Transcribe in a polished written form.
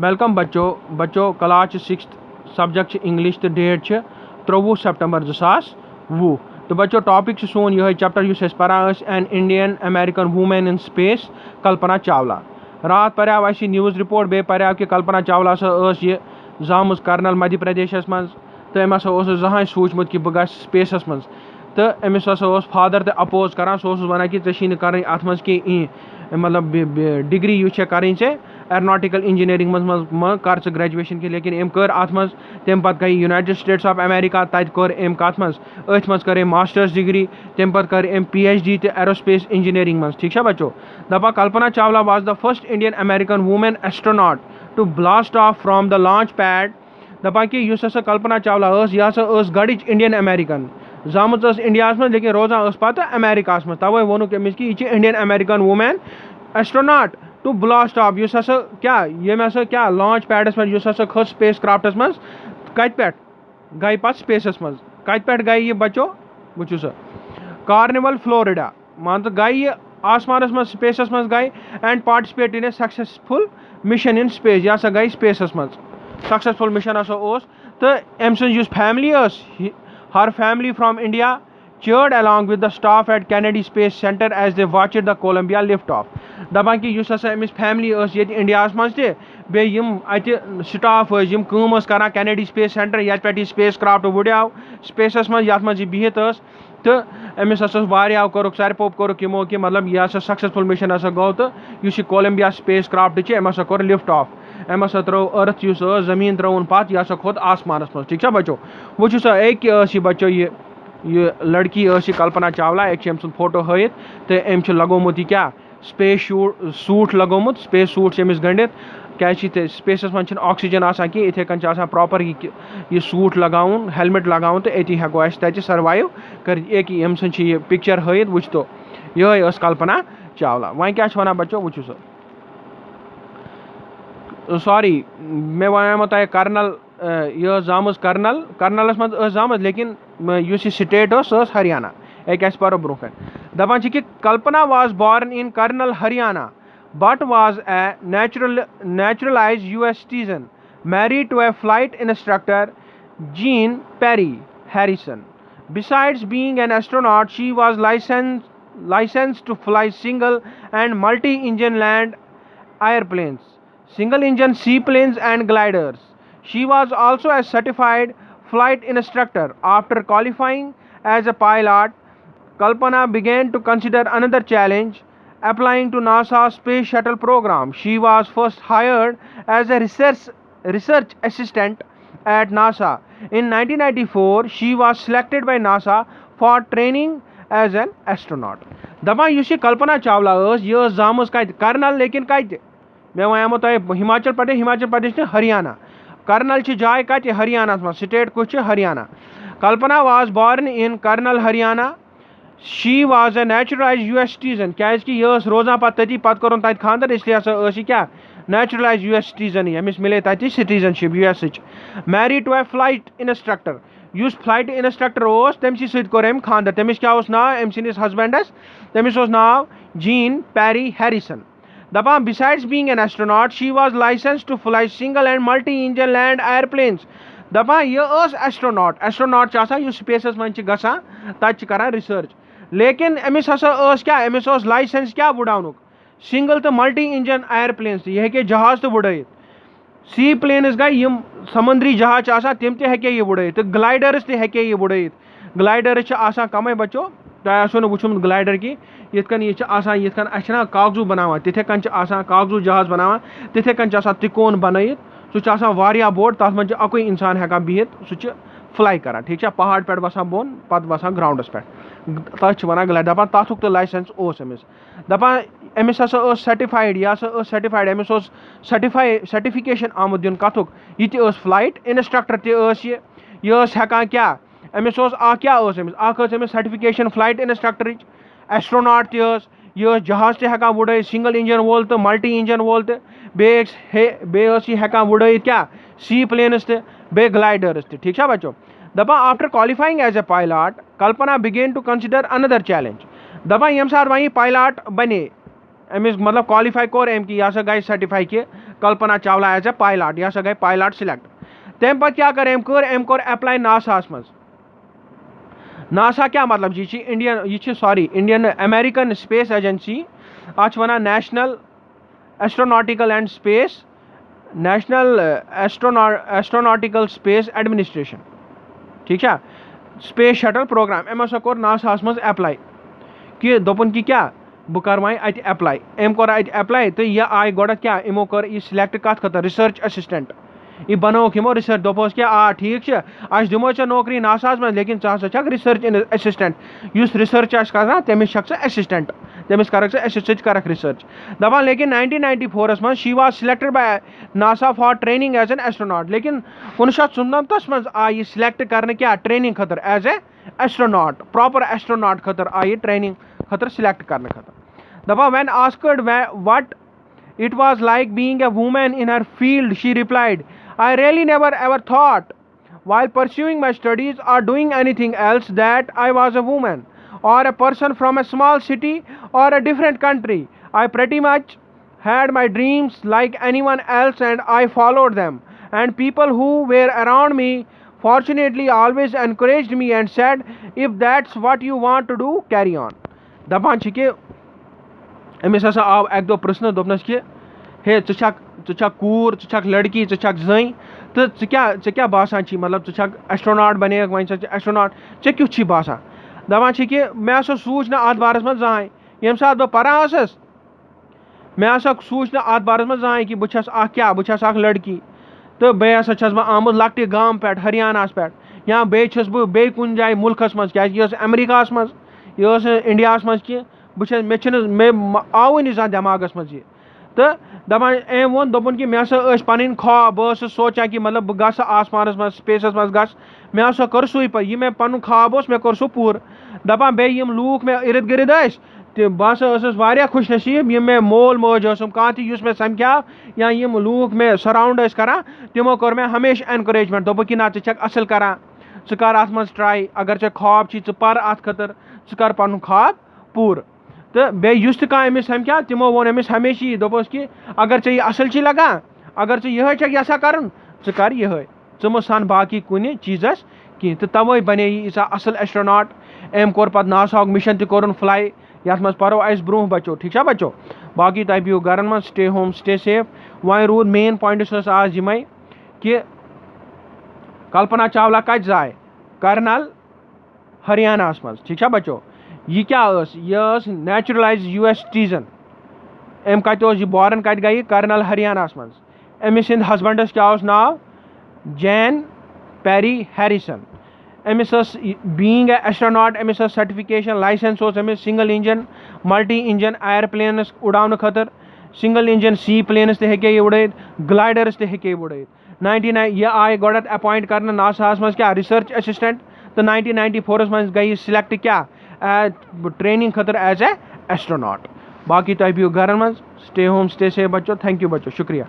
Welcome बच्चों class 6 subject English तो date 23 सितंबर 2020 तो बच्चों टॉपिक सोन यह चैप्टर इस पान an Indian American women in space Kalpana Chawla. रात पर्याव अस न्यूज़ रिपोर्ट बे पर्याव कि कल्पना चावला यह जाम कर्नल मध्य प्रदेश मं तो अम जहां सोचमुत कि बह स्पेसस मं तो अमिस फादर तो अपोज करान सह वन कि ऐ कर अत मं कह मतलब डिग्री यह कर एरोनॉटिकल इंजीनियरिंग मं कर ग्रेजुएशन की लेकिन अम कर अत मं तम पत गई यूनाइटेड स्टेट्स ऑफ अमेरिका तत कर अम कत मं अथ मं कर मास्टर्स डिग्री तम पत कर PhD तो एरोस्पेस इंजीनियरिंग मं ठीक है बच्चों। दपा Kalpana Chawla was the first Indian American women astronaut to blast off from the launch pad दपा कि कल्पना चावला यह गड़िच इंडियन अमेरिकन जामुत इंडिया मं लेकिन रोजान पत अमेरिका मं तवे वोनुक अमिस कि यह Indian American women astronaut to blast off क्या ये क्या लॉन्च पैडस मं खस स्पेस क्राफ्टस मं कत पे गई पत स्पेसस मं कत पे गई ये बच्चों वो कार्निवल फ्लोरिडा मान तो गई ये आसमानस मं स्पेसस मं गई and participate in A successful mission in space यह गई स्पेसस मं सक्सेसफुल मिशन तो अम सज family her family from India cheered along with the staff at Kennedy Space Center as they watched the Columbia liftoff दपान कि Amish family ये India मं ते staff कर कैनेडी स्पेस सेंटर ये पे स्पेस क्राफ्ट वुड़ाव स्पेसस मं ये मं बिहित तो अमिस कोरुक सरपोप कोरुक यमो कि मतलब यह सक्सेसफुल मिशन गो तो कोलंबिया स्पेस क्राफ्ट अम कोर लिफ्ट ऑफ अम त्रो अर्थ जमीन त्रोन पत यह खोत आसमानस मं ठीक है बच्चों। वो एक बच्चों ये लड़की कल्पना चावला एक अम फोटो हत तो अम लगोमुत यह क्या space suit लगोमुत space suit Amish गंडित क्या स्पेसस मं ऑक्सीजन आसान कि इथे कन प्रॉपर यह सूट लगाउन हेलमेट लगाउन तो अति हेको अस तत सर्वाइव कर एक अम सह पिक्चर हत वो तो यह कल्पना चावला। वह क्या वन बच्चों वो सॉरी मे वन तुम कर्नल यह जाम कर्नलस मं जाम लेकिन स्टेट हरियाणा एक पो ब्रो दपान कि Kalpana was born in Karnal Haryana but was a naturalized US citizen married to a flight instructor Jean Perry Harrison. Besides being an astronaut, she was licensed to fly single and multi-engine land airplanes, single-engine seaplanes and gliders. She was also a certified flight instructor. After qualifying as a pilot, Kalpana began to consider another challenge, applying to NASA's Space Shuttle program. She was first hired as a research assistant at NASA. In 1994, she was selected by NASA for training as an astronaut. दपा Kalpana Chawla यह जाम colonel लेकिन कत मे वनो तुम हिमाचल प्रदेश ने Haryana colonel जाय कत हरियाणा मं state कुछ Haryana. Kalpana was born in Karnal Haryana she was a naturalized US citizen क्या यह रोजान पी पत कर तत खानदर इसलिए क्या naturalized US citizen अमिस मिले तत citizenship US married to a flight instructor flight instructor तमसी सम खानदर तमिस क्या नाव अम सिंदिस हस्बेंडस तमिस नाव जीन पैरी हैरिसन दपान besides being an astronaut she was licensed to fly single and multi engine land airplanes दपान यह एस्ट्रोनॉट स्पेसस मं तत कर रिसर्च लेकिन अमिस क्या अमिस लाइसेंस क्या उड़ानुक सिंगल तो मल्टी इंजन एयरप्लेन्स यह हे जहाज तो उड़ित सी प्लेन्स गई समुद्री जहाज तम ते उड़ित तो ग्लाइडर्स ते उड़ित ग्लाइडर्स कम बच्चों तुम वो ग्लाइडर कि ये कागजू बनावा तिथे कन कागजू जहाज बनावा तिथे कन तिकोन बनत सह बोड़ तथ मं अक इंसान हेकान बिहित सह फ्लाई कर ठीक है पहाड़ पे वसान बोन पत वसान ग्राउंडस पे तथ वन ग्लाइड दपान तथुक तो लाइसेंस अमिस दपान अमिस सर्टिफाइड यह सर्टिफाइड अमिस सर्टिफिकेशन आमुत दिन कथुक यह फ्लाइट इंस्ट्रक्टर तह हेकान क्या अमिस क्या Amish certification flight instructor astronaut तह जहाज तेकान उड़ित सिंगल इंजन वोल तो मल्टी इंजन वोल तो बे हेकान उड़ित क्या सी प्लेन्स बे ग्लाइडर्स ठीक है बच्चों। दपा after qualifying as a pilot Kalpana began to consider another challenge दपा यम सात वह पायलट बने अमिस मतलब क्वालिफाई कोर अम कि यह गई सर्टिफाई कि Kalpana Chawla as a pilot, यह गई पायलट सिलेक्ट। तम पे क्या कर अम कोर अप्लाई नासास मज। नासा क्या मतलब यह इंडियन यह sorry Indian American space agency, अत one national astronautical and space national astronautical space administration, ठीक है, स्पेस शटल प्रोग्राम। अम हसा कोर नासा मज अप्लाई कि दोपन कि क्या बह कर वह अत अप्लाई। अम कोर अत अप्लाई तो यह आय गोड़ क्या इमो कर यह सिलेक्ट कत खतर रिसर्च असिस्टेंट। यह बनोक यमो रिसर्च दोपस क्या आ ठीक अस दिमो ऐ नौकरी नासास मज, लेकिन चा छक रिसर्च असिस्टेंट, युस रिसर्च कर तमिस छक असिस्टेंट, तमिस कर कर रिसर्च दपान। लेकिन 1994 मज she was selected by NASA for training as an astronaut. लेकिन 1997 मज आई सिलेक्ट कर क्या ट्रेनिंग खतर as a astronaut, proper astronaut खतर आई ट्रेनिंग खतर सिलेक्ट कर खतर। दपा when asked what it was like being a woman in her field, she replied, I really never ever thought while pursuing my studies or doing anything else that I was a woman or a person from a small city or a different country. I pretty much had my dreams like anyone else and I followed them. And people who were around me fortunately always encouraged me and said, if that's what you want to do, carry on. दपान कि अमिस हसा आव एक दो प्रश्न दोपनस कि हे च कूर च लड़की च जन तो क्या बासान मतलब च एस्ट्रोनॉट बने वन एस्ट्रोनॉट चे क्युथ बासान। दपान कि मे हसा सूच ना अत बारस मज जान यम सात बह पारान मे हसा सूच ना अत बारस मज जान कि बह लड़की तो बे हसा छस बह आमुत लकटे गाम पे हरियाणा पे या बे बे कुन जाए मुल्कस मज क्या यह अमेरिका मज यह इंडिया मज कि मे आव ना दिमागस मज तो दपान एम वो दोपन कि मे हसा पन ख्वाब बह सोचा कि मतलब बह गस आसमानस मज स्पेसस मज गस मे हसा कर सू पे यह मे पन ख्वाब मे कर सू पूर। दपान बे यम लूक मे इर्द गिर्द तो बह हसा खुश नसीब यम मे मोल मोज कह मे समख्या या यम लूक मे सराउंड कर तमो कर मे हमेशा एनकरेजमेंट दोप कि ना च असल करान च कर अत मज ट्राई, अगर चे ख्वाब च पर अत खतर च कर पन ख्वाब पूर। तो बे युस तह अमिस समख्या तमो वोन अमिस हमेशा यह दोपस कि अगर चे यह असल लगान, अगर चे यह यसा कर च कर यह च मो सन बाकी कुन चीजस कह। तो तवे बने यह असल एस्ट्रोनॉट। अम कोर पत नासा मिशन तह फ्लाई ये मज पो अस ब्रोह बचो, ठीक है बचो। बाकी तुम बिहू घर मज, स्टे होम स्टे सेफ। वह रूद मेन पॉइंट्स आज यम कि कल्पना चावला कत जाए कर्नल हरियाणा मज, ठीक है बचो। यह क्या यह नेचुरलाइज US सिटीजन। अम कत बॉर्न कत गई कर्नल हरियाणा मज। अमिस हस्बेंडस क्या नाव जैन पेरी हैरिसन। अमिस बीइंग ए एस्ट्रोनॉट अमिस सर्टिफिकेशन लाइसेंस अमिस single engine multi engine airplanes उड़ान खतर, सिंगल इंजन सी प्लेनस ते उड़े, ग्लाइडर्स ते उड़े। 99 यह आय गोड़त अपॉइंट कर नासा मज क्या रिसर्च असिस्टेंट। तो 1994 मज गई सिलेक्ट क्या ट्रेनिंग खतर एज ए एस्ट्रोनॉट। बाकी तुम बिहू घर मज, स्टे होम स्टे सेफ बच्चो। थैंक यू बच्चो, शुक्रिया।